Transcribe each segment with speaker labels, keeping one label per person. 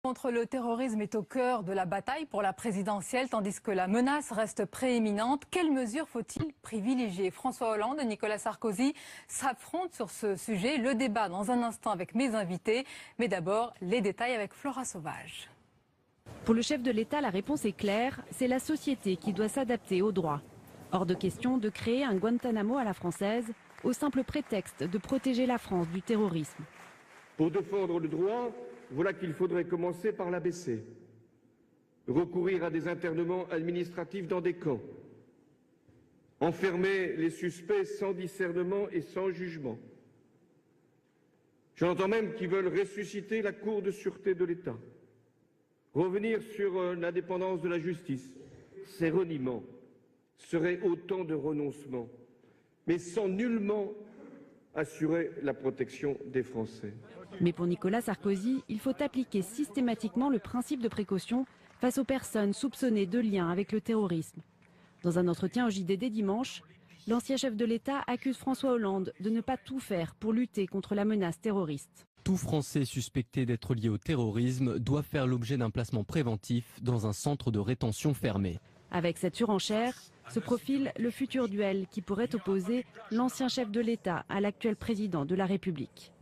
Speaker 1: Contre le terrorisme est au cœur de la bataille pour la présidentielle, tandis que la menace reste prééminente. Quelles mesures faut-il privilégier? François Hollande et Nicolas Sarkozy s'affrontent sur ce sujet. Le débat dans un instant avec mes invités. Mais d'abord, les détails avec Flora Sauvage.
Speaker 2: Pour le chef de l'État, la réponse est claire. C'est la société qui doit s'adapter au droit. Hors de question de créer un Guantanamo à la française, au simple prétexte de protéger la France du terrorisme.
Speaker 3: Pour défendre le droit, voilà qu'il faudrait commencer par l'abaisser. Recourir à des internements administratifs dans des camps. Enfermer les suspects sans discernement et sans jugement. J'entends même qu'ils veulent ressusciter la Cour de sûreté de l'État. Revenir sur l'indépendance de la justice. Ces reniements seraient autant de renoncements, mais sans nullement assurer la protection des Français.
Speaker 2: Mais pour Nicolas Sarkozy, il faut appliquer systématiquement le principe de précaution face aux personnes soupçonnées de lien avec le terrorisme. Dans un entretien au JDD dimanche, l'ancien chef de l'État accuse François Hollande de ne pas tout faire pour lutter contre la menace terroriste.
Speaker 4: Tout Français suspecté d'être lié au terrorisme doit faire l'objet d'un placement préventif dans un centre de rétention fermé.
Speaker 2: Avec cette surenchère, se profile le futur duel qui pourrait opposer l'ancien chef de l'État à l'actuel président de la République.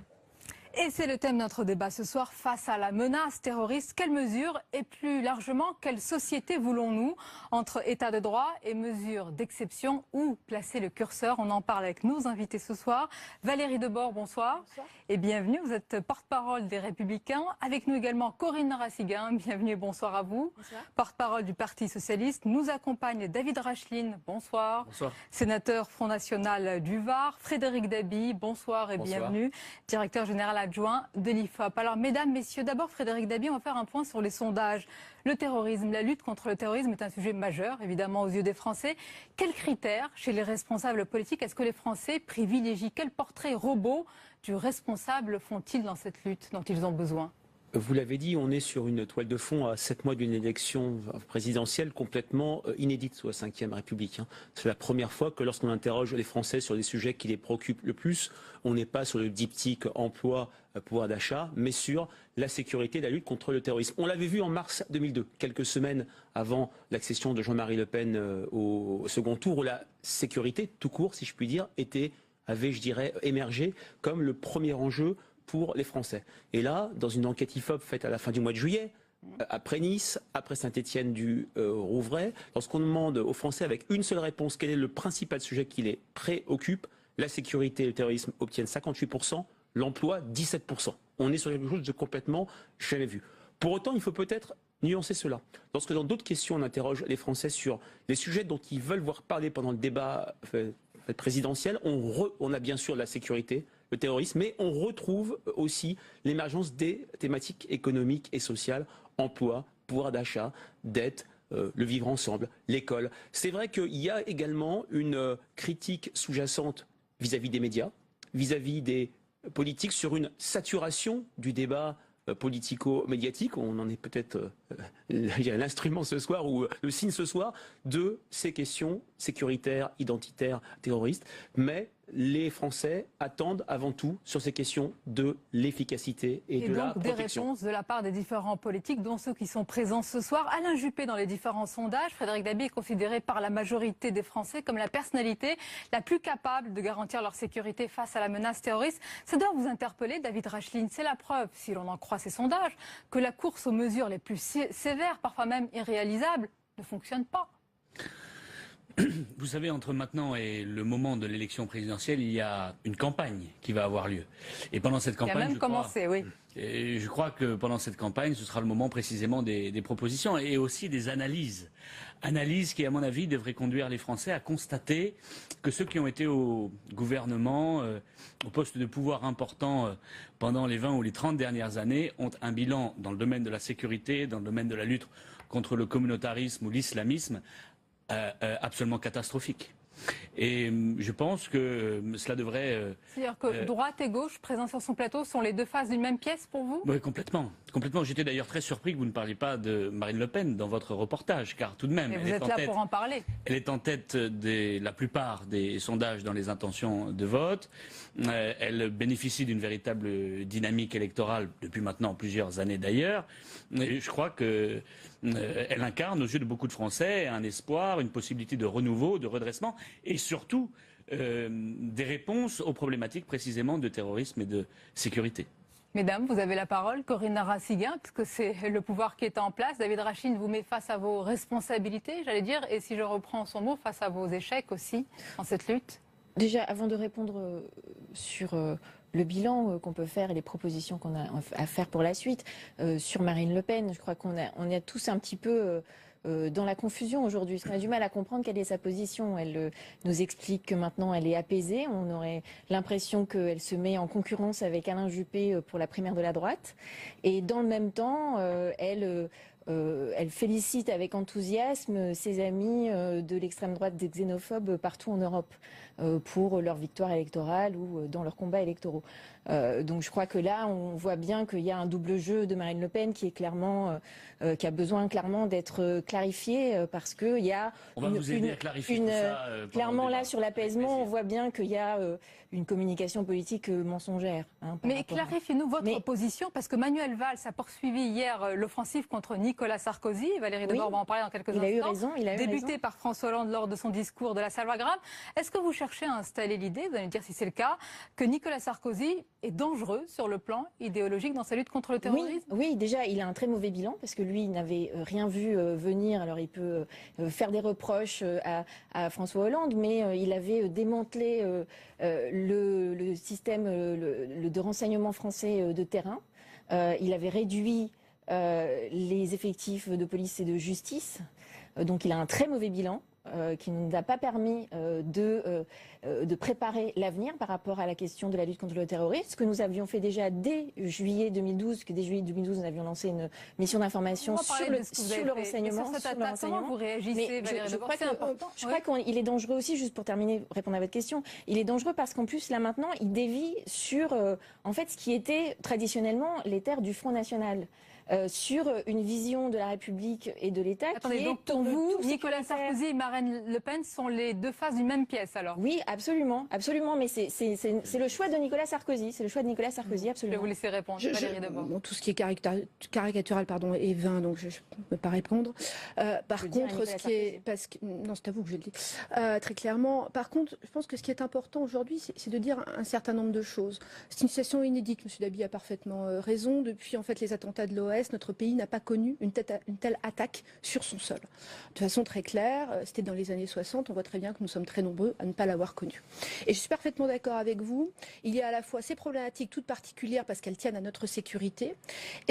Speaker 1: Et c'est le thème de notre débat ce soir, face à la menace terroriste. Quelles mesures et plus largement, quelle société voulons-nous entre état de droit et mesures d'exception? Où placer le curseur? On en parle avec nos invités ce soir. Valérie Debord, bonsoir. Bonsoir. Et bienvenue, vous êtes porte-parole des Républicains. Avec nous également Corinne Narassiguin, bienvenue et bonsoir à vous. Porte-parole du Parti Socialiste. Nous accompagne David Racheline, bonsoir.
Speaker 5: Bonsoir.
Speaker 1: Sénateur Front National du Var. Frédéric Dabi, bonsoir et bienvenue. Directeur général adjoint de l'IFOP. Alors, mesdames, messieurs, d'abord Frédéric Dabi, on va faire un point sur les sondages. Le terrorisme, la lutte contre le terrorisme est un sujet majeur, évidemment, aux yeux des Français. Quels critères, chez les responsables politiques, est-ce que les Français privilégient? Quel portrait robot du responsable font-ils dans cette lutte dont ils ont besoin?
Speaker 5: Vous l'avez dit, on est sur une toile de fond à 7 mois d'une élection présidentielle complètement inédite sous la Ve République. C'est la première fois que lorsqu'on interroge les Français sur des sujets qui les préoccupent le plus, on n'est pas sur le diptyque emploi, pouvoir d'achat, mais sur la sécurité, la lutte contre le terrorisme. On l'avait vu en mars 2002, quelques semaines avant l'accession de Jean-Marie Le Pen au second tour, où la sécurité, tout court, si je puis dire, avait, je dirais, émergé comme le premier enjeu pour les Français. Et là, dans une enquête IFOP faite à la fin du mois de juillet, après Nice, après Saint-Étienne-du-Rouvray, lorsqu'on demande aux Français avec une seule réponse quel est le principal sujet qui les préoccupe, la sécurité et le terrorisme obtiennent 58%, l'emploi 17%. On est sur quelque chose de complètement jamais vu. Pour autant, il faut peut-être nuancer cela. Lorsque dans d'autres questions, on interroge les Français sur les sujets dont ils veulent voir parler pendant le débat présidentiel, on a bien sûr la sécurité, le terrorisme, mais on retrouve aussi l'émergence des thématiques économiques et sociales, emploi, pouvoir d'achat, dette, le vivre ensemble, l'école. C'est vrai qu'il y a également une critique sous-jacente vis-à-vis des médias, vis-à-vis des politiques, sur une saturation du débat politico-médiatique. On en est peut-être l'instrument ce soir ou le signe ce soir de ces questions sécuritaires, identitaires, terroristes. Mais les Français attendent avant tout sur ces questions de l'efficacité et de la protection.
Speaker 1: Et donc des réponses de la part des différents politiques, dont ceux qui sont présents ce soir. Alain Juppé, dans les différents sondages, Frédéric Dabi est considéré par la majorité des Français comme la personnalité la plus capable de garantir leur sécurité face à la menace terroriste. Ça doit vous interpeller, David Racheline. C'est la preuve, si l'on en croit ces sondages, que la course aux mesures les plus sévères, parfois même irréalisables, ne fonctionne pas.
Speaker 6: Vous savez, entre maintenant et le moment de l'élection présidentielle, il y a une campagne qui va avoir lieu. Et pendant cette campagne,
Speaker 1: il a même commencé, oui.
Speaker 6: Et je crois que pendant cette campagne, ce sera le moment précisément des propositions et aussi des analyses. Analyses qui, à mon avis, devraient conduire les Français à constater que ceux qui ont été au gouvernement, au poste de pouvoir important pendant les 20 ou les 30 dernières années, ont un bilan dans le domaine de la sécurité, dans le domaine de la lutte contre le communautarisme ou l'islamisme, absolument catastrophique. Et je pense que cela devrait...
Speaker 1: C'est-à-dire que droite et gauche, présents sur son plateau, sont les deux faces d'une même pièce pour vous?
Speaker 6: Oui, complètement. Complètement. J'étais d'ailleurs très surpris que vous ne parliez pas de Marine Le Pen dans votre reportage, car tout de même,
Speaker 1: Et vous êtes là pour en parler.
Speaker 6: Elle est en tête de la plupart des sondages dans les intentions de vote. Elle bénéficie d'une véritable dynamique électorale depuis maintenant plusieurs années d'ailleurs. Et je crois que elle incarne aux yeux de beaucoup de Français un espoir, une possibilité de renouveau, de redressement et surtout des réponses aux problématiques précisément de terrorisme et de sécurité.
Speaker 1: Mesdames, vous avez la parole. Corinne Narassiguin, puisque c'est le pouvoir qui est en place. David Rachin vous met face à vos responsabilités, j'allais dire, et si je reprends son mot, face à vos échecs aussi dans cette lutte.
Speaker 7: Déjà, avant de répondre sur le bilan qu'on peut faire et les propositions qu'on a à faire pour la suite, sur Marine Le Pen, je crois qu'on est tous un petit peu dans la confusion aujourd'hui. On a du mal à comprendre quelle est sa position. Elle nous explique que maintenant elle est apaisée. On aurait l'impression qu'elle se met en concurrence avec Alain Juppé pour la primaire de la droite. Et dans le même temps, elle félicite avec enthousiasme ses amis de l'extrême droite des xénophobes partout en Europe pour leur victoire électorale ou dans leurs combats électoraux. Donc je crois que là, on voit bien qu'il y a un double jeu de Marine Le Pen qui est clairement, qui a besoin clairement d'être clarifié parce que il y a
Speaker 6: on va vous aider à clarifier tout ça,
Speaker 7: clairement là sur l'apaisement, on voit bien qu'il y a une communication politique mensongère.
Speaker 1: Mais clarifiez-nous votre position parce que Manuel Valls a poursuivi hier l'offensive contre Nicolas Sarkozy. Valérie Debord va en parler dans quelques instants.
Speaker 7: Il a eu raison.
Speaker 1: Débuté par François Hollande lors de son discours de la Salvagram. Est-ce que vous cherchez à installer l'idée, vous allez me dire si c'est le cas, que Nicolas Sarkozy est dangereux sur le plan idéologique dans sa lutte contre le terrorisme?
Speaker 7: Oui, déjà, il a un très mauvais bilan parce que lui, il n'avait rien vu venir. Alors, il peut faire des reproches à François Hollande, mais il avait démantelé le système de renseignement français de terrain. Il avait réduit les effectifs de police et de justice. Donc, il a un très mauvais bilan. Qui ne nous a pas permis de préparer l'avenir par rapport à la question de la lutte contre le terrorisme, ce que nous avions fait déjà dès juillet 2012, dès juillet 2012, nous avions lancé une mission d'information sur le renseignement.
Speaker 1: Comment vous réagissez, Valérie Debord?
Speaker 7: Je crois qu'il est dangereux aussi, juste pour terminer, répondre à votre question, il est dangereux parce qu'en plus, là maintenant, il dévie sur en fait, ce qui était traditionnellement les terres du Front National. Sur une vision de la République et de l'État.
Speaker 1: Attendez, donc pour vous, Nicolas Sarkozy et Marine Le Pen sont les deux faces d'une même pièce alors?
Speaker 7: Oui, absolument, absolument, mais c'est le choix de Nicolas Sarkozy, c'est le choix de Nicolas Sarkozy, absolument.
Speaker 1: Je vais vous laisser répondre, Valérie Debord.
Speaker 8: Bon, tout ce qui est caricatural, est vain, donc je ne peux pas répondre. Par contre, ce qui est... non, c'est à vous que je le dis. Très clairement. Par contre, je pense que ce qui est important aujourd'hui, c'est de dire un certain nombre de choses. C'est une situation inédite, M. Dabi a parfaitement raison. Depuis, en fait, les attentats de l'OS, notre pays n'a pas connu une telle attaque sur son sol. De façon très claire, c'était dans les années 60, on voit très bien que nous sommes très nombreux à ne pas l'avoir connu. Et je suis parfaitement d'accord avec vous, il y a à la fois ces problématiques toutes particulières parce qu'elles tiennent à notre sécurité,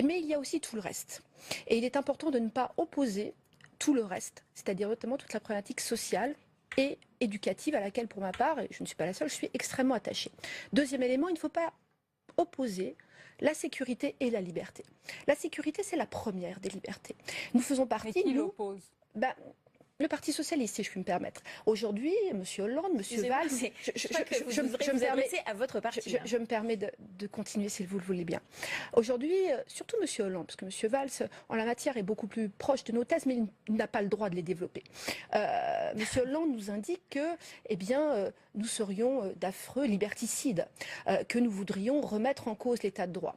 Speaker 8: mais il y a aussi tout le reste. Et il est important de ne pas opposer tout le reste, c'est-à-dire notamment toute la problématique sociale et éducative à laquelle, pour ma part, et je ne suis pas la seule, je suis extrêmement attachée. Deuxième élément, il ne faut pas opposer la sécurité et la liberté. La sécurité, c'est la première des libertés. Nous faisons partie...
Speaker 1: Mais qui l'oppose?
Speaker 8: Le Parti socialiste, si je puis me permettre. Aujourd'hui, M. Hollande, M. Valls... Je me permets de continuer, si vous le voulez bien. Aujourd'hui, surtout M. Hollande, parce que M. Valls, en la matière, est beaucoup plus proche de nos thèses, mais il n'a pas le droit de les développer. M. Hollande nous indique que, nous serions d'affreux liberticides, que nous voudrions remettre en cause l'état de droit.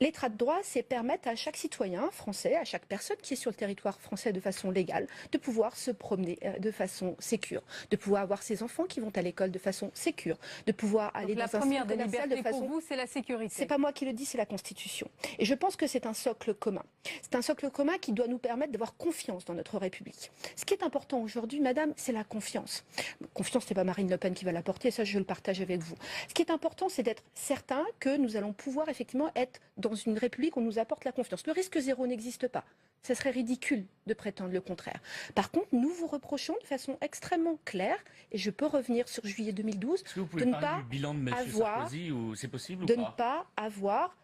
Speaker 8: L'état de droit, c'est permettre à chaque citoyen français, à chaque personne qui est sur le territoire français de façon légale, de pouvoir se promener de façon sécure, de pouvoir avoir ses enfants qui vont à l'école de façon sécure, de pouvoir aller dans un centre commercial de façon...
Speaker 1: La première des libertés pour vous, c'est la sécurité.
Speaker 8: C'est pas moi qui le dis, c'est la Constitution. Et je pense que c'est un socle commun. C'est un socle commun qui doit nous permettre d'avoir confiance dans notre République. Ce qui est important aujourd'hui, madame, c'est la confiance. Confiance, c'est pas Marine Le Pen qui va l'apporter, ça je le partage avec vous. Ce qui est important, c'est d'être certain que nous allons pouvoir effectivement être dans une République où on nous apporte la confiance. Le risque zéro n'existe pas. Ça serait ridicule de prétendre le contraire. Par contre, nous vous reprochons de façon extrêmement claire, et je peux revenir sur juillet 2012,
Speaker 6: de ne pas avoir,
Speaker 8: de ne pas avoir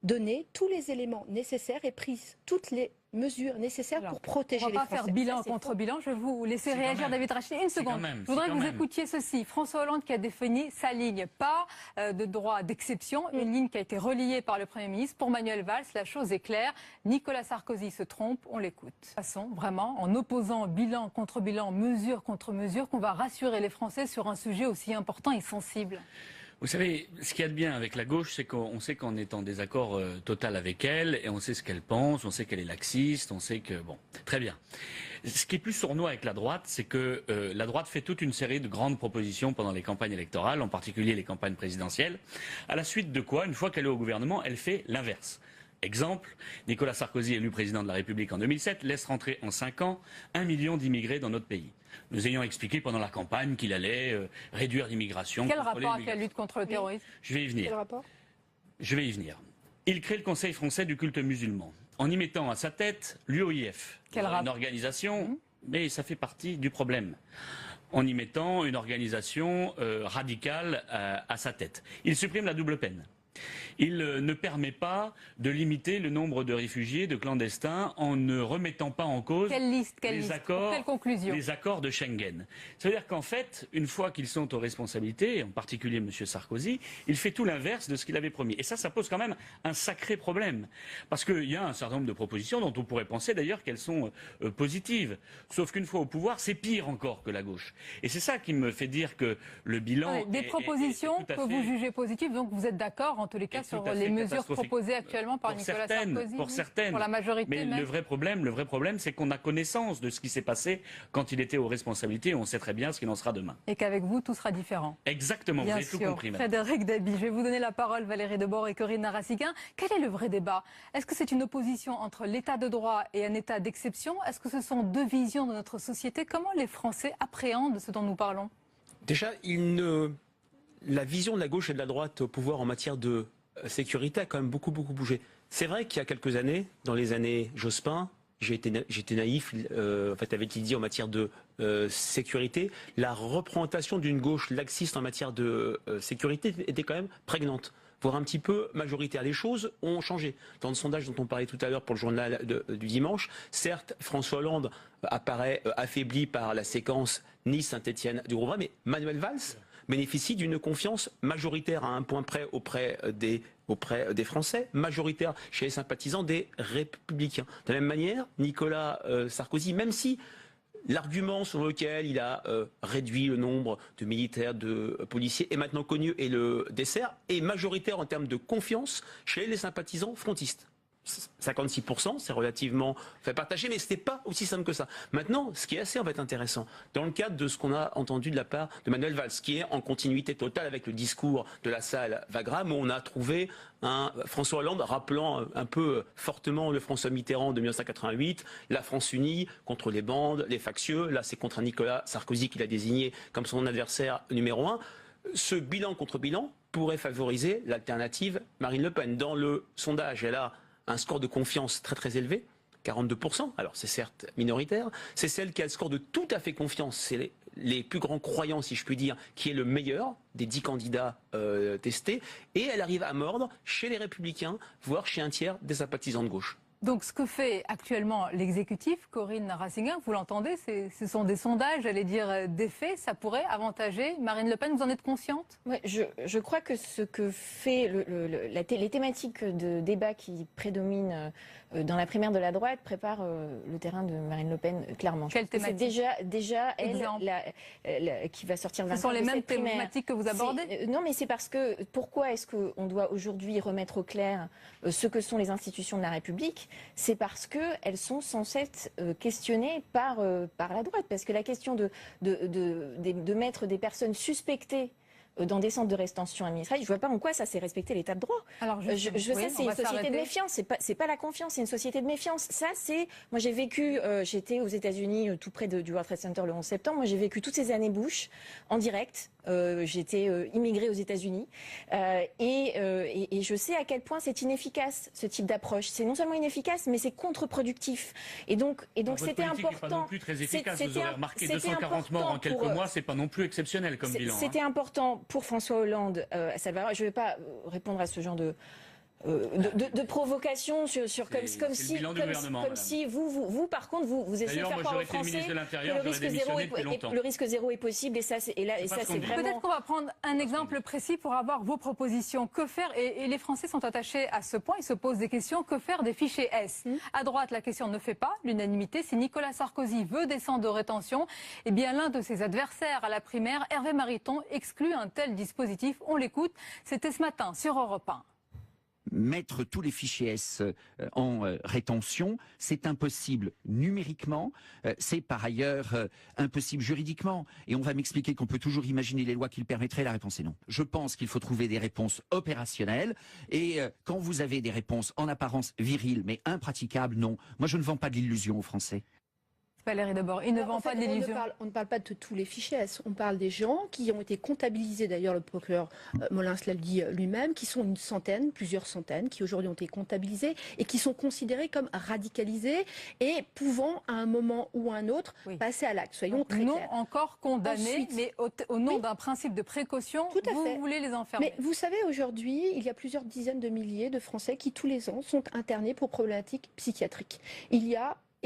Speaker 8: donné tous les éléments nécessaires et pris toutes les mesures nécessaires pour protéger les Français.
Speaker 1: On va pas faire bilan contre bilan. Je vais vous laisser réagir, David Rachid. Une seconde. Je voudrais que vous écoutiez ceci. François Hollande qui a défini sa ligne. Pas de droit d'exception. Une ligne qui a été relayée par le Premier ministre. Pour Manuel Valls, la chose est claire. Nicolas Sarkozy se trompe. On l'écoute. De toute façon, vraiment, en opposant bilan contre bilan, mesure contre mesure, qu'on va rassurer les Français sur un sujet aussi important et sensible.
Speaker 6: Vous savez, ce qu'il y a de bien avec la gauche, c'est qu'on sait qu'on est en désaccord total avec elle, et on sait ce qu'elle pense, on sait qu'elle est laxiste, on sait que... Bon, très bien. Ce qui est plus sournois avec la droite, c'est que la droite fait toute une série de grandes propositions pendant les campagnes électorales, en particulier les campagnes présidentielles, à la suite de quoi, une fois qu'elle est au gouvernement, elle fait l'inverse. Exemple, Nicolas Sarkozy, élu président de la République en 2007, laisse rentrer en 5 ans 1 million d'immigrés dans notre pays. Nous ayons expliqué pendant la campagne qu'il allait réduire l'immigration.
Speaker 1: Quel rapport avec la lutte contre le terrorisme?
Speaker 6: Je vais y venir.
Speaker 8: Quel rapport?
Speaker 6: Je vais y venir. Il crée le Conseil français du culte musulman, en y mettant à sa tête l'UOIF, une organisation, mais ça fait partie du problème, en y mettant une organisation radicale à sa tête. Il supprime la double peine. Il ne permet pas de limiter le nombre de réfugiés, de clandestins, en ne remettant pas en cause les accords de Schengen. C'est-à-dire qu'en fait, une fois qu'ils sont aux responsabilités, en particulier M. Sarkozy, il fait tout l'inverse de ce qu'il avait promis. Et ça pose quand même un sacré problème. Parce qu'il y a un certain nombre de propositions dont on pourrait penser d'ailleurs qu'elles sont positives. Sauf qu'une fois au pouvoir, c'est pire encore que la gauche. Et c'est ça qui me fait dire que le bilan...
Speaker 1: Des propositions que vous jugez positives, donc vous êtes d'accord en tous les cas sur les mesures proposées actuellement par Nicolas Sarkozy,
Speaker 6: pour certaines,
Speaker 1: pour la majorité.
Speaker 6: Mais
Speaker 1: même.
Speaker 6: le vrai problème, c'est qu'on a connaissance de ce qui s'est passé quand il était aux responsabilités. Et on sait très bien ce qu'il en sera demain.
Speaker 1: Et qu'avec vous, tout sera différent.
Speaker 6: Exactement,
Speaker 1: Bien
Speaker 6: vous avez
Speaker 1: sûr.
Speaker 6: tout compris.
Speaker 1: Frédéric Dabi, je vais vous donner la parole, Valérie Debord et Corinne Narassiguin. Quel est le vrai débat? Est-ce que c'est une opposition entre l'état de droit et un état d'exception? Est-ce que ce sont deux visions de notre société? Comment les Français appréhendent ce dont nous parlons?
Speaker 5: Déjà, la vision de la gauche et de la droite au pouvoir en matière de sécurité a quand même beaucoup bougé. C'est vrai qu'il y a quelques années, dans les années Jospin, j'étais naïf, en fait, avait-il dit en matière de sécurité, la représentation d'une gauche laxiste en matière de sécurité était quand même prégnante, voire un petit peu majoritaire. Les choses ont changé. Dans le sondage dont on parlait tout à l'heure pour le journal du dimanche, certes, François Hollande apparaît affaibli par la séquence Nice-Saint-Étienne du Rouvray, mais Manuel Valls bénéficie d'une confiance majoritaire à un point près auprès des Français, majoritaire chez les sympathisants des Républicains. De la même manière, Nicolas Sarkozy, même si l'argument sur lequel il a réduit le nombre de militaires, de policiers est maintenant connu et le dessert est majoritaire en termes de confiance chez les sympathisants frontistes. 56%, c'est relativement fait partager, mais ce n'est pas aussi simple que ça. Maintenant, ce qui est assez en fait intéressant, dans le cadre de ce qu'on a entendu de la part de Manuel Valls, qui est en continuité totale avec le discours de la salle Wagram, où on a trouvé un François Hollande rappelant un peu fortement le François Mitterrand de 1988, la France unie contre les bandes, les factieux. Là, c'est contre Nicolas Sarkozy qu'il a désigné comme son adversaire numéro 1. Ce bilan contre bilan pourrait favoriser l'alternative Marine Le Pen. Dans le sondage, elle a un score de confiance très élevé, 42%, alors c'est certes minoritaire, c'est celle qui a le score de tout à fait confiance, c'est les plus grands croyants si je puis dire, qui est le meilleur des 10 candidats testés, et elle arrive à mordre chez les Républicains, voire chez un tiers des sympathisants de gauche.
Speaker 1: Donc ce que fait actuellement l'exécutif, Corinne Narassiguin, vous l'entendez, ce sont des sondages, j'allais dire des faits, ça pourrait avantager Marine Le Pen, vous en êtes consciente?
Speaker 7: Ouais, je crois que ce que fait les thématiques de débat qui prédominent dans la primaire de la droite préparent le terrain de Marine Le Pen clairement.
Speaker 1: Quelle thématique?
Speaker 7: C'est déjà elle qui va sortir vainqueur.
Speaker 1: Ce sont les mêmes thématiques que vous abordez?
Speaker 7: Non, mais c'est parce que pourquoi est-ce qu'on doit aujourd'hui remettre au clair ce que sont les institutions de la République? C'est parce qu'elles sont censées être questionnées par la droite. Parce que la question de mettre des personnes suspectées dans des centres de rétention administrative, je ne vois pas en quoi ça c'est respecter l'état de droit.
Speaker 1: Alors
Speaker 7: je sais, c'est une société de méfiance, c'est pas la confiance, c'est une société de méfiance. Ça, c'est, moi j'ai vécu, j'étais aux États-Unis tout près du World Trade Center le 11 septembre, moi j'ai vécu toutes ces années Bush en direct. J'étais immigrée aux États-Unis et je sais à quel point c'est inefficace ce type d'approche. C'est non seulement inefficace, mais c'est contre-productif. Et donc c'était important.
Speaker 6: Votre politique n'est pas non plus très efficace. Vous aurez remarqué 240 morts en quelques mois, c'est pas non plus exceptionnel comme bilan.
Speaker 7: C'était important pour François Hollande. Je ne vais pas répondre à ce genre de provocation comme si vous par contre vous essayez de faire croire aux Français que le risque zéro est possible et ça c'est vraiment.
Speaker 1: Peut-être qu'on va prendre un exemple précis pour avoir vos propositions. Que faire, et les Français sont attachés à ce point, ils se posent des questions. Que faire des fichiers S? À droite, la question ne fait pas l'unanimité. Si Nicolas Sarkozy veut des centres de rétention, eh bien l'un de ses adversaires à la primaire, Hervé Mariton, exclut un tel dispositif. On l'écoute, c'était ce matin sur Europe 1.
Speaker 9: Mettre tous les fichiers S en rétention, c'est impossible numériquement, c'est par ailleurs impossible juridiquement. Et on va m'expliquer qu'on peut toujours imaginer les lois qui le permettraient, la réponse est non. Je pense qu'il faut trouver des réponses opérationnelles, et quand vous avez des réponses en apparence viriles mais impraticables, non. Moi je ne vends pas de l'illusion aux Français.
Speaker 1: Valérie Debord, il ne vend pas de l'illusion.
Speaker 8: On ne parle pas de tous les fichiers S, on parle des gens qui ont été comptabilisés, d'ailleurs le procureur Molins l'a dit lui-même, qui sont une centaine, plusieurs centaines, qui aujourd'hui ont été comptabilisés et qui sont considérés comme radicalisés et pouvant à un moment ou à un autre passer à l'acte. Soyons très clairs.
Speaker 1: Non encore condamnés, mais au nom d'un principe de précaution, vous voulez les enfermer.
Speaker 8: Mais vous savez, aujourd'hui, il y a plusieurs dizaines de milliers de Français qui tous les ans sont internés pour problématiques psychiatriques.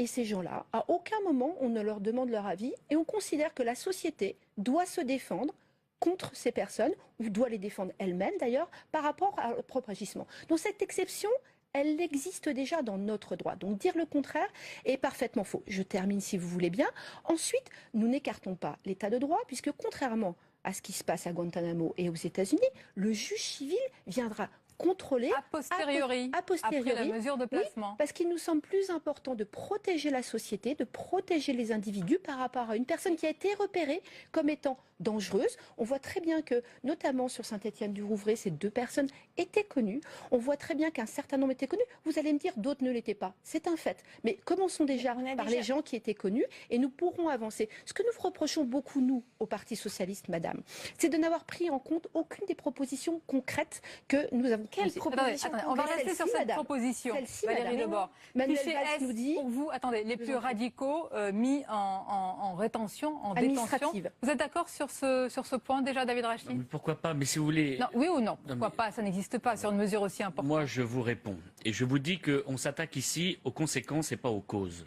Speaker 8: Et ces gens-là, à aucun moment, on ne leur demande leur avis et on considère que la société doit se défendre contre ces personnes, ou doit les défendre elle-même d'ailleurs, par rapport à leur propre agissement. Donc cette exception, elle existe déjà dans notre droit. Donc dire le contraire est parfaitement faux. Je termine si vous voulez bien. Ensuite, nous n'écartons pas l'état de droit, puisque contrairement à ce qui se passe à Guantanamo et aux États-Unis, le juge civil viendra contrôler
Speaker 1: a posteriori, après la mesure de placement.
Speaker 8: Oui, parce qu'il nous semble plus important de protéger la société, de protéger les individus par rapport à une personne qui a été repérée comme étant dangereuse. On voit très bien que, notamment sur Saint-Étienne-du-Rouvray, ces deux personnes étaient connues. On voit très bien qu'un certain nombre étaient connus. Vous allez me dire, d'autres ne l'étaient pas. C'est un fait. Mais commençons déjà par les gens qui étaient connus et nous pourrons avancer. Ce que nous reprochons beaucoup, nous, au Parti socialiste, madame, c'est de n'avoir pris en compte aucune des propositions concrètes que nous avons.
Speaker 1: Quelle proposition? On va rester sur cette proposition. Valérie Debord.
Speaker 8: Manuel Valls nous dit.
Speaker 1: Pour vous, attendez, les plus radicaux mis en rétention, en détention. Vous êtes d'accord sur ce point déjà, David Rachid?
Speaker 6: Pourquoi pas? Mais si vous voulez.
Speaker 1: Non, oui ou non? Pourquoi pas? Ça n'existe pas sur une mesure aussi importante.
Speaker 6: Moi, je vous réponds. Et je vous dis qu'on s'attaque ici aux conséquences et pas aux causes.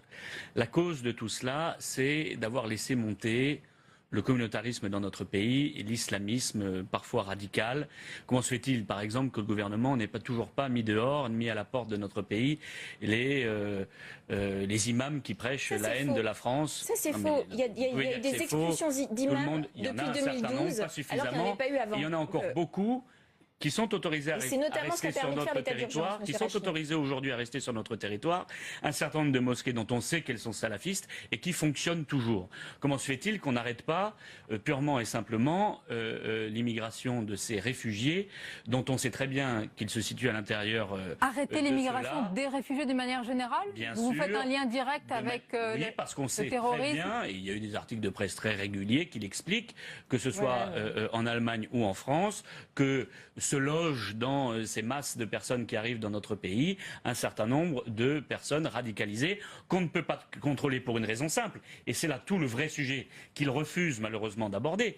Speaker 6: La cause de tout cela, c'est d'avoir laissé monter le communautarisme dans notre pays et l'islamisme parfois radical. Comment se fait-il, par exemple, que le gouvernement n'ait toujours pas mis dehors, mis à la porte de notre pays les imams qui prêchent la haine de la France?
Speaker 7: Ça, c'est faux. Il y a eu des expulsions d'imams depuis 2012,
Speaker 6: pas suffisamment,
Speaker 7: alors qu'il n'y en avait pas eu avant.
Speaker 6: Il y en a encore beaucoup qui sont autorisés à rester sur notre territoire, qui sont autorisés aujourd'hui à rester sur notre territoire, un certain nombre de mosquées dont on sait qu'elles sont salafistes et qui fonctionnent toujours. Comment se fait-il qu'on n'arrête pas purement et simplement l'immigration de ces réfugiés dont on sait très bien qu'ils se situent à l'intérieur
Speaker 1: Arrêter l'immigration des réfugiés de manière générale?
Speaker 6: Bien
Speaker 1: Vous
Speaker 6: sûr,
Speaker 1: faites un lien direct avec
Speaker 6: oui, parce qu'on sait
Speaker 1: terrorisme.
Speaker 6: Très bien, et il y a eu des articles de presse très réguliers qui l'expliquent, que ce soit en Allemagne ou en France, que se logent dans ces masses de personnes qui arrivent dans notre pays un certain nombre de personnes radicalisées qu'on ne peut pas contrôler pour une raison simple. Et c'est là tout le vrai sujet qu'ils refusent malheureusement d'aborder.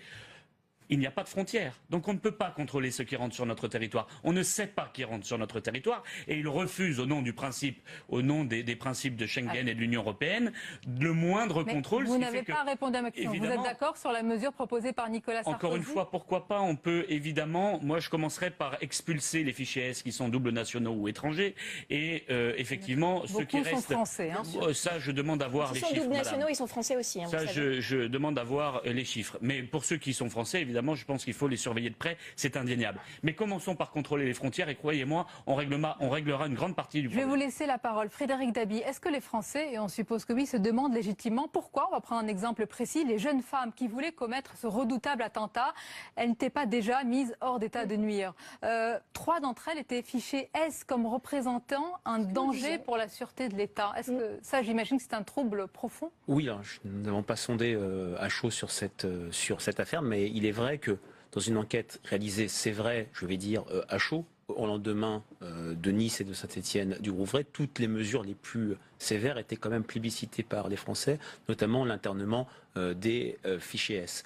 Speaker 6: Il n'y a pas de frontières. Donc on ne peut pas contrôler ceux qui rentrent sur notre territoire. On ne sait pas qui rentre sur notre territoire et ils refusent au nom du principe, au nom des principes de Schengen et de l'Union européenne, le moindre contrôle.
Speaker 1: Vous n'avez pas répondu à ma question. Vous êtes d'accord sur la mesure proposée par Nicolas Sarkozy?
Speaker 6: Encore une fois, pourquoi pas? On peut évidemment, moi je commencerai par expulser les fichiers S qui sont doubles nationaux ou étrangers et effectivement ceux qui restent.
Speaker 7: Sont français, hein,
Speaker 6: ça je demande à voir les chiffres.
Speaker 7: Ils sont doubles nationaux, ils sont français aussi. Hein,
Speaker 6: ça je demande à voir les chiffres. Mais pour ceux qui sont français, évidemment, je pense qu'il faut les surveiller de près, c'est indéniable. Mais commençons par contrôler les frontières et croyez-moi, on réglera une grande partie du problème.
Speaker 1: Je vais vous laisser la parole. Frédéric Dabi, est-ce que les Français, et on suppose que oui, se demandent légitimement pourquoi, on va prendre un exemple précis, les jeunes femmes qui voulaient commettre ce redoutable attentat, elles n'étaient pas déjà mises hors d'état de nuire. 3 d'entre elles étaient fichées S comme représentant un danger pour la sûreté de l'État. Est-ce que ça, j'imagine que c'est un trouble profond?
Speaker 5: Oui, alors, nous n'avons pas sondé à chaud sur cette affaire, mais il est vrai que dans une enquête réalisée, c'est vrai, je vais dire à chaud, au lendemain de Nice et de Saint-Étienne-du-Rouvray, toutes les mesures les plus sévères étaient quand même plébiscitées par les Français, notamment l'internement des fichiers S.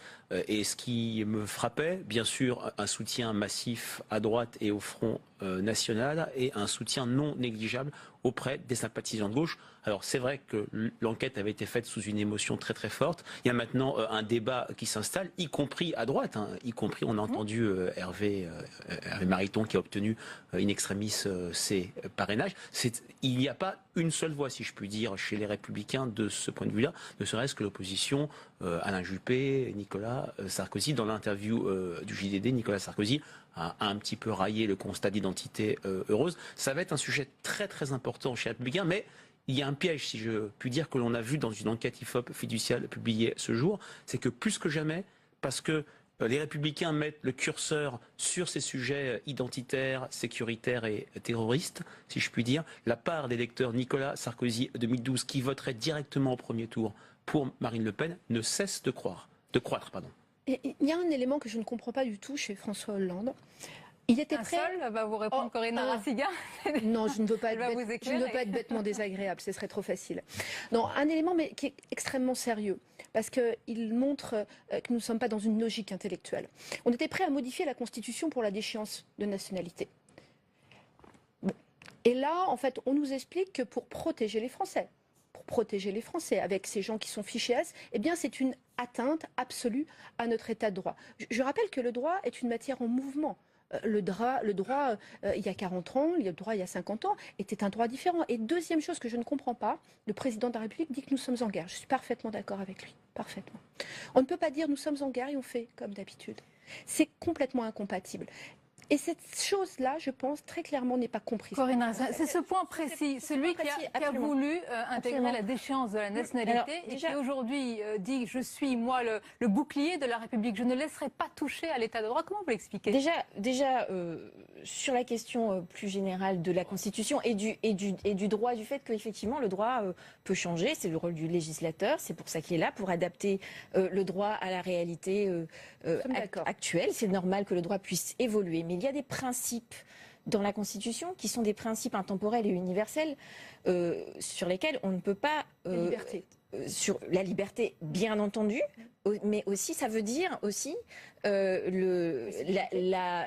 Speaker 5: Et ce qui me frappait, bien sûr, un soutien massif à droite et au Front national et un soutien non négligeable auprès des sympathisants de gauche. Alors c'est vrai que l'enquête avait été faite sous une émotion très très forte. Il y a maintenant un débat qui s'installe, y compris à droite, y compris on a entendu Hervé Mariton qui a obtenu in extremis ses parrainages. Il n'y a pas une seule voix, si je puis dire, chez les Républicains de ce point de vue-là, ne serait-ce que l'opposition, Alain Juppé, Nicolas Sarkozy. Dans l'interview du JDD, Nicolas Sarkozy a un petit peu raillé le constat d'identité heureuse. Ça va être un sujet très très important chez les Républicains, mais il y a un piège, si je puis dire, que l'on a vu dans une enquête IFOP fiduciale publiée ce jour, c'est que plus que jamais, parce que les Républicains mettent le curseur sur ces sujets identitaires, sécuritaires et terroristes, si je puis dire, la part d'électeurs Nicolas Sarkozy 2012 qui voteraient directement au premier tour pour Marine Le Pen ne cesse de croître.
Speaker 8: Et il y a un élément que je ne comprends pas du tout chez François Hollande. Il était prêt.
Speaker 1: Seul va vous répondre Corinne Narassiguin.
Speaker 8: Non, je ne veux pas être bêtement désagréable, ce serait trop facile. Non, un élément mais qui est extrêmement sérieux, parce qu'il montre que nous ne sommes pas dans une logique intellectuelle. On était prêt à modifier la Constitution pour la déchéance de nationalité. Bon. Et là, en fait, on nous explique que pour protéger les Français, avec ces gens qui sont fichés S, eh bien c'est une atteinte absolue à notre état de droit. Je rappelle que le droit est une matière en mouvement. Le droit, il y a 40 ans, le droit il y a 50 ans, était un droit différent. Et deuxième chose que je ne comprends pas, le président de la République dit que nous sommes en guerre. Je suis parfaitement d'accord avec lui, parfaitement. On ne peut pas dire nous sommes en guerre et on fait comme d'habitude. C'est complètement incompatible. Et cette chose-là, je pense, très clairement, n'est pas comprise.
Speaker 1: Corinne, c'est ce point précis, celui qui a voulu intégrer la déchéance de la nationalité et qui aujourd'hui dit « je suis, moi, le bouclier de la République, je ne laisserai pas toucher à l'état de droit ». Comment vous l'expliquez ?
Speaker 7: Déjà sur la question plus générale de la Constitution et du droit, du fait qu'effectivement le droit peut changer, c'est le rôle du législateur, c'est pour ça qu'il est là, pour adapter le droit à la réalité actuelle. C'est normal que le droit puisse évoluer, mais il y a des principes dans la Constitution qui sont des principes intemporels et universels sur lesquels on ne peut pas...
Speaker 8: La liberté.
Speaker 7: Sur la liberté, bien entendu, mais aussi, ça veut dire aussi la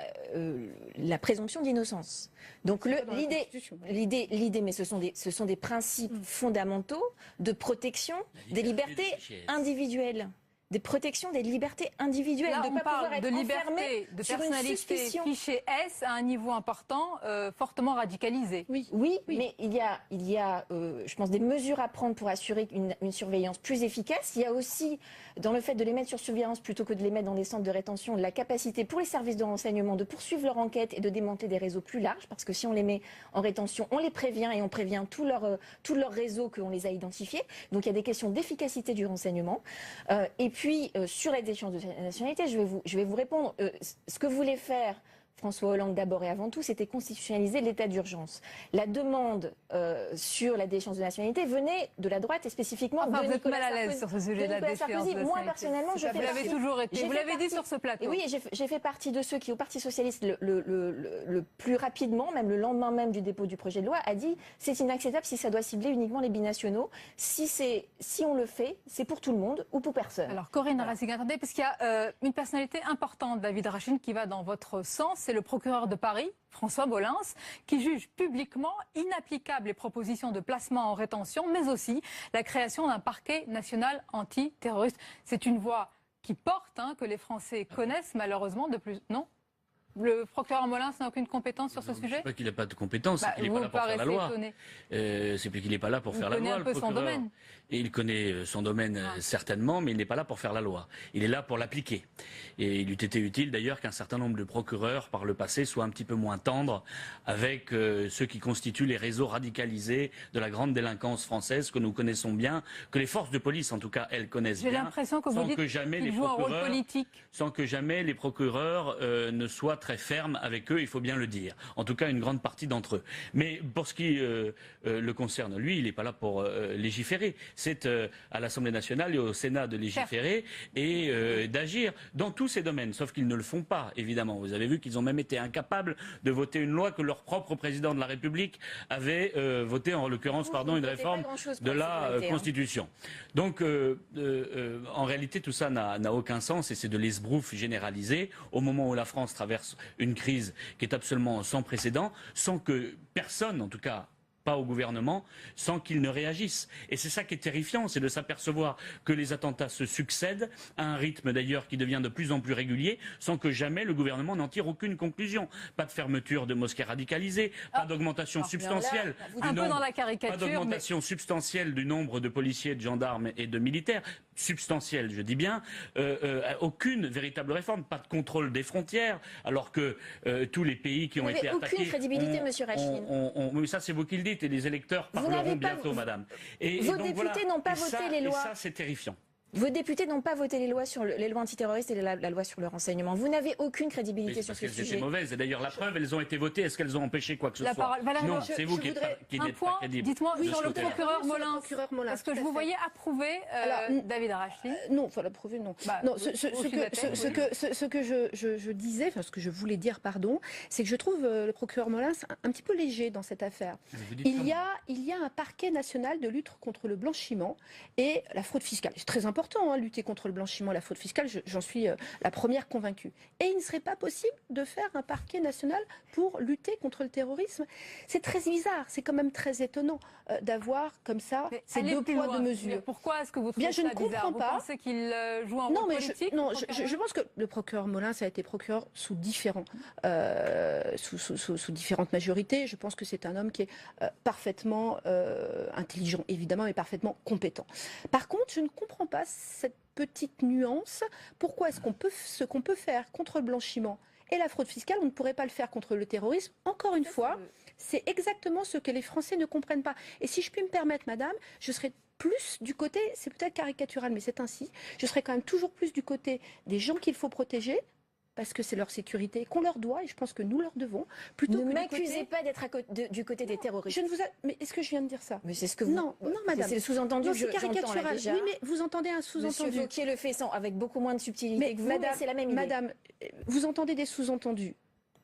Speaker 7: présomption d'innocence. Donc l'idée, mais ce sont des principes fondamentaux de protection des libertés individuelles. Des protections des libertés individuelles.
Speaker 1: Là,
Speaker 7: de
Speaker 1: on
Speaker 7: pas
Speaker 1: parle
Speaker 7: pouvoir être
Speaker 1: de liberté, de personnalité fichée S à un niveau important, fortement radicalisé.
Speaker 7: Oui, mais il y a je pense, des mesures à prendre pour assurer une surveillance plus efficace. Il y a aussi, dans le fait de les mettre sur surveillance plutôt que de les mettre dans des centres de rétention, la capacité pour les services de renseignement de poursuivre leur enquête et de démanteler des réseaux plus larges, parce que si on les met en rétention, on les prévient et on prévient tout leur réseau qu'on les a identifiés. Donc il y a des questions d'efficacité du renseignement. Et puis, sur la déchéance de nationalité, je vais vous répondre. Ce que voulait faire François Hollande d'abord et avant tout, c'était constitutionnaliser l'état d'urgence. La demande sur la déchéance de nationalité venait de la droite et spécifiquement de Nicolas Sarkozy.
Speaker 1: Vous êtes mal à l'aise sur ce sujet de la déchéance de nationalité.
Speaker 7: Moi, personnellement, je fais
Speaker 1: Vous l'avez toujours été. Vous l'avez dit sur ce plateau.
Speaker 7: Et oui, j'ai fait partie de ceux qui, au Parti socialiste, le plus rapidement, même le lendemain même du dépôt du projet de loi, a dit c'est inacceptable si ça doit cibler uniquement les binationaux. Si on le fait, c'est pour tout le monde ou pour personne.
Speaker 1: Alors, Corinne Narassiguin, attendez, parce qu'il y a une personnalité importante, David Rachin, qui va dans votre sens. C'est le procureur de Paris, François Molins, qui juge publiquement inapplicables les propositions de placement en rétention, mais aussi la création d'un parquet national antiterroriste. C'est une voix qui porte, que les Français connaissent malheureusement de plus. Non ? Le procureur Molins n'a aucune compétence sur ce sujet ?
Speaker 6: C'est pas qu'il n'a pas de compétence, c'est qu'il n'est pas là pour faire la loi. C'est qu'il n'est pas là pour faire la loi, le procureur. Son domaine. Et il connaît son domaine certainement, mais il n'est pas là pour faire la loi. Il est là pour l'appliquer. Et il eût été utile d'ailleurs qu'un certain nombre de procureurs par le passé soient un petit peu moins tendres avec ceux qui constituent les réseaux radicalisés de la grande délinquance française que nous connaissons bien, que les forces de police en tout cas elles connaissent bien.
Speaker 1: J'ai l'impression que vous dites qu'ils jouent un rôle politique.
Speaker 6: Sans que jamais les procureurs ne soient très ferme avec eux, il faut bien le dire. En tout cas, une grande partie d'entre eux. Mais pour ce qui le concerne, lui, il n'est pas là pour légiférer. C'est à l'Assemblée nationale et au Sénat de légiférer et d'agir dans tous ces domaines. Sauf qu'ils ne le font pas, évidemment. Vous avez vu qu'ils ont même été incapables de voter une loi que leur propre président de la République avait votée, en l'occurrence, une réforme de la Constitution. Donc, en réalité, tout ça n'a aucun sens et c'est de l'esbrouf généralisé au moment où la France traverse une crise qui est absolument sans précédent, sans que personne, en tout cas pas au gouvernement, sans qu'il ne réagisse. Et c'est ça qui est terrifiant, c'est de s'apercevoir que les attentats se succèdent, à un rythme d'ailleurs qui devient de plus en plus régulier, sans que jamais le gouvernement n'en tire aucune conclusion. Pas de fermeture de mosquées radicalisées, pas d'augmentation substantielle substantielle du nombre de policiers, de gendarmes et de militaires, substantielle, je dis bien, aucune véritable réforme, pas de contrôle des frontières, alors que tous les pays qui ont été attaqués...
Speaker 7: aucune crédibilité, monsieur Rachid.
Speaker 6: Mais ça, c'est vous qui le dites, et les électeurs parleront bientôt, madame.
Speaker 7: Vos députés n'ont pas voté les lois.
Speaker 6: Et ça, c'est terrifiant.
Speaker 7: Vos députés n'ont pas voté les lois sur les lois antiterroristes et la loi sur le renseignement. Vous n'avez aucune crédibilité sur ce sujet.
Speaker 6: Parce qu'elles étaient mauvaises. Et d'ailleurs, la preuve, elles ont été votées. Est-ce qu'elles ont empêché quoi que ce soit? Non, c'est vous qui n'êtes pas crédible.
Speaker 1: Dites-moi sur le procureur Molins. Parce que je vous voyais approuver David Rachid.
Speaker 8: Non, enfin l'approuver, non. Non, ce que je disais, enfin ce que je voulais dire, pardon, c'est que je trouve le procureur Molins un petit peu léger dans cette affaire. Il y a un parquet national de lutte contre le blanchiment et la fraude fiscale. C'est très important, lutter contre le blanchiment et la fraude fiscale, j'en suis la première convaincue. Et il ne serait pas possible de faire un parquet national pour lutter contre le terrorisme. C'est très bizarre, c'est quand même très étonnant d'avoir comme ça ces deux poids, deux mesures.
Speaker 1: Mais pourquoi est-ce que vous trouvez ça bizarre? Vous pensez qu'il joue un rôle politique?
Speaker 8: Non, je pense que le procureur Molins a été procureur sous différentes majorités. Je pense que c'est un homme qui est parfaitement intelligent, évidemment, et parfaitement compétent. Par contre, je ne comprends pas cette petite nuance. Pourquoi est-ce ce qu'on peut faire contre le blanchiment et la fraude fiscale, on ne pourrait pas le faire contre le terrorisme? Encore une fois, c'est exactement ce que les Français ne comprennent pas. Et si je puis me permettre, madame, je serais plus du côté, c'est peut-être caricatural, mais c'est ainsi, je serais quand même toujours plus du côté des gens qu'il faut protéger, parce que c'est leur sécurité qu'on leur doit, et je pense que nous leur devons, plutôt
Speaker 7: ne m'accusez pas d'être du côté des terroristes.
Speaker 8: Mais est-ce que je viens de dire ça?
Speaker 7: Mais c'est ce que vous...
Speaker 8: Non, madame.
Speaker 7: C'est le sous-entendu que
Speaker 8: c'est caricatural. Oui, mais vous entendez un sous-entendu.
Speaker 7: Monsieur Wauquiez le fait avec beaucoup moins de subtilité que vous, mais c'est la même idée.
Speaker 8: Madame, vous entendez des sous-entendus.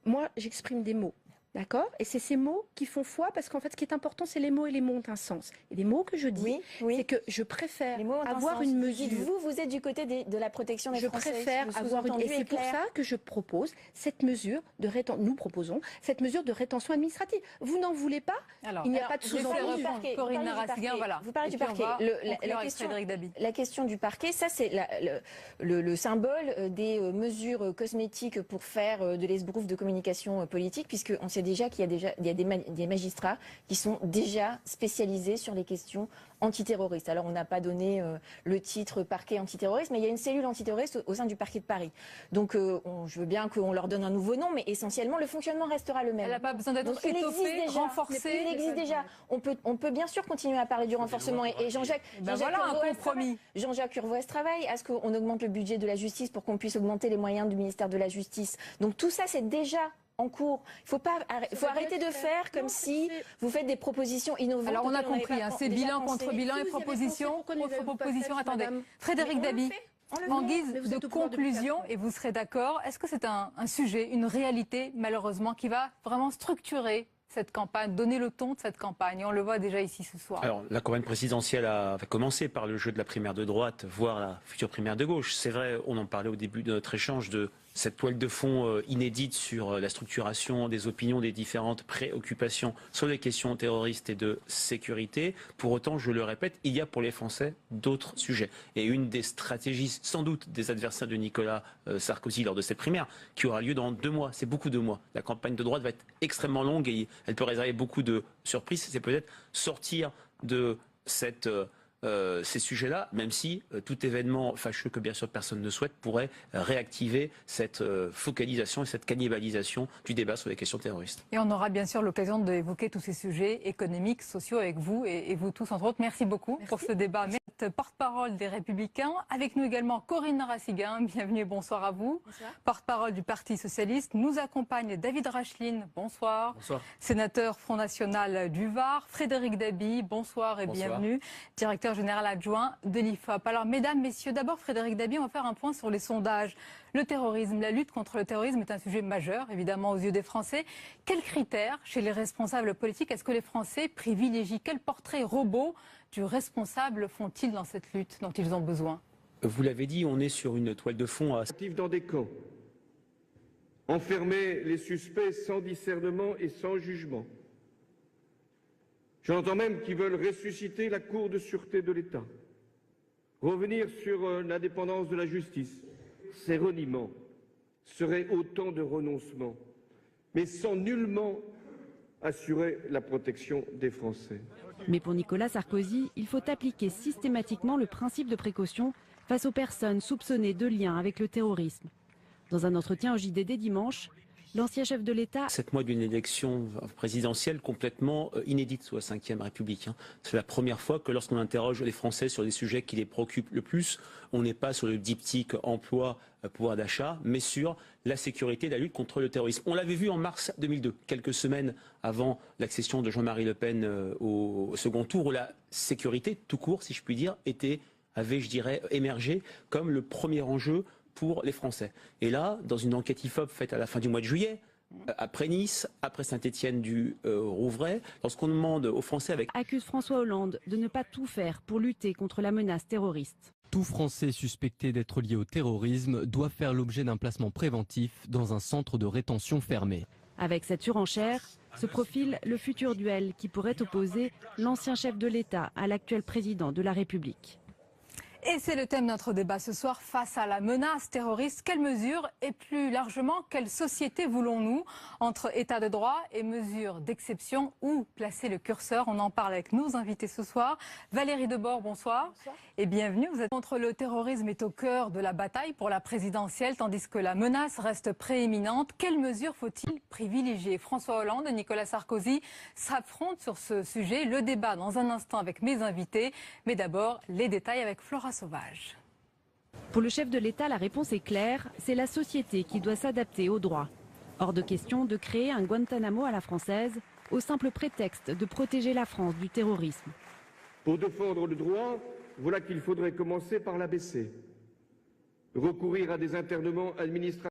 Speaker 8: Moi, j'exprime des mots. D'accord? Et c'est ces mots qui font foi, parce qu'en fait, ce qui est important, c'est les mots, et les mots ont un sens. Et les mots que je dis, c'est que je préfère avoir une mesure.
Speaker 7: Vous êtes du côté de la protection des Français.
Speaker 8: Je préfère avoir une... Et c'est pour ça que je propose cette mesure de rétention. Nous proposons cette mesure de rétention administrative. Vous n'en voulez pas? Il n'y a pas de sous-entendu.
Speaker 1: Corinne Narassiguin, voilà.
Speaker 7: Vous parlez du parquet. La question du parquet, ça, c'est le symbole des mesures cosmétiques pour faire de l'esbrouf de communication politique, puisqu'on sait déjà qu'il y a des magistrats qui sont déjà spécialisés sur les questions antiterroristes. Alors on n'a pas donné le titre parquet antiterroriste, mais il y a une cellule antiterroriste au sein du parquet de Paris. Donc je veux bien qu'on leur donne un nouveau nom, mais essentiellement le fonctionnement restera le même.
Speaker 1: Elle n'a pas besoin d'être étoffée, renforcée.
Speaker 7: Il existe déjà. On peut bien sûr continuer à parler du renforcement. Et Jean-Jacques Urvoas travaille à ce qu'on augmente le budget de la justice pour qu'on puisse augmenter les moyens du ministère de la Justice. Donc tout ça, c'est déjà en cours. Il faut arrêter de faire comme si vous faites des propositions innovantes.
Speaker 1: Alors on a compris, c'est bilan contre bilan et proposition contre proposition. Attendez, Frédéric Dabi, en guise de conclusion, et vous serez d'accord, est-ce que c'est un sujet, une réalité malheureusement qui va vraiment structurer cette campagne, donner le ton de cette campagne? On le voit déjà ici ce soir.
Speaker 5: Alors, la campagne présidentielle a commencé par le jeu de la primaire de droite, voire la future primaire de gauche. C'est vrai, on en parlait au début de notre échange de cette toile de fond inédite sur la structuration des opinions, des différentes préoccupations sur les questions terroristes et de sécurité. Pour autant, je le répète, il y a pour les Français d'autres sujets. Et une des stratégies, sans doute, des adversaires de Nicolas Sarkozy lors de cette primaire, qui aura lieu dans 2 mois, c'est beaucoup de mois. La campagne de droite va être extrêmement longue et elle peut réserver beaucoup de surprises. C'est peut-être sortir de cette ces sujets-là, même si tout événement fâcheux que bien sûr personne ne souhaite pourrait réactiver cette focalisation et cette cannibalisation du débat sur les questions terroristes.
Speaker 1: Et on aura bien sûr l'occasion d'évoquer tous ces sujets économiques, sociaux avec vous et vous tous entre autres. Merci beaucoup pour ce débat. Porte-parole des Républicains. Avec nous également Corinne Narassiguin. Bienvenue et bonsoir à vous. Porte-parole du Parti Socialiste. Nous accompagne David Racheline. Bonsoir.
Speaker 6: Bonsoir.
Speaker 1: Sénateur Front National du Var. Frédéric Dabi. Bonsoir et bienvenue. Directeur général adjoint de l'IFOP. Alors mesdames, messieurs, d'abord Frédéric Dabi, on va faire un point sur les sondages. Le terrorisme, la lutte contre le terrorisme est un sujet majeur, évidemment, aux yeux des Français. Quels critères, chez les responsables politiques, est-ce que les Français privilégient? Quel portrait robot du responsable font-ils dans cette lutte dont ils ont besoin?
Speaker 5: Vous l'avez dit, on est sur une toile de fond
Speaker 3: dans des camps. Enfermer les suspects sans discernement et sans jugement. J'entends même qu'ils veulent ressusciter la Cour de sûreté de l'État. Revenir sur l'indépendance de la justice. Ces reniements seraient autant de renoncements, mais sans nullement assurer la protection des Français.
Speaker 2: Mais pour Nicolas Sarkozy, il faut appliquer systématiquement le principe de précaution face aux personnes soupçonnées de lien avec le terrorisme. Dans un entretien au JDD dimanche, l'ancien chef de l'État...
Speaker 5: 7 mois d'une élection présidentielle complètement inédite sous la Ve République. C'est la première fois que lorsqu'on interroge les Français sur les sujets qui les préoccupent le plus, on n'est pas sur le diptyque emploi, pouvoir d'achat, mais sur la sécurité et la lutte contre le terrorisme. On l'avait vu en mars 2002, quelques semaines avant l'accession de Jean-Marie Le Pen au second tour, où la sécurité, tout court, si je puis dire, avait, je dirais, émergé comme le premier enjeu pour les Français. Et là, dans une enquête IFOP faite à la fin du mois de juillet, après Nice, après Saint-Étienne-du-Rouvray, lorsqu'on demande aux Français avec...
Speaker 2: accuse François Hollande de ne pas tout faire pour lutter contre la menace terroriste.
Speaker 4: Tout Français suspecté d'être lié au terrorisme doit faire l'objet d'un placement préventif dans un centre de rétention fermé.
Speaker 2: Avec cette surenchère, se profile le futur duel qui pourrait opposer l'ancien chef de l'État à l'actuel président de la République.
Speaker 1: Et c'est le thème de notre débat ce soir, face à la menace terroriste. Quelles mesures et plus largement, quelle société voulons-nous entre état de droit et mesures d'exception? Où placer le curseur? On en parle avec nos invités ce soir. Valérie Debord, bonsoir. Bonsoir. Et bienvenue. Vous êtes contre le terrorisme est au cœur de la bataille pour la présidentielle, tandis que la menace reste prééminente. Quelles mesures faut-il privilégier? François Hollande et Nicolas Sarkozy s'affrontent sur ce sujet. Le débat dans un instant avec mes invités. Mais d'abord, les détails avec Flora Sauvage.
Speaker 2: Pour le chef de l'État, la réponse est claire, c'est la société qui doit s'adapter au droit. Hors de question de créer un Guantanamo à la française, au simple prétexte de protéger la France du terrorisme.
Speaker 3: Pour défendre le droit, voilà qu'il faudrait commencer par l'abaisser. Recourir à des internements administratifs.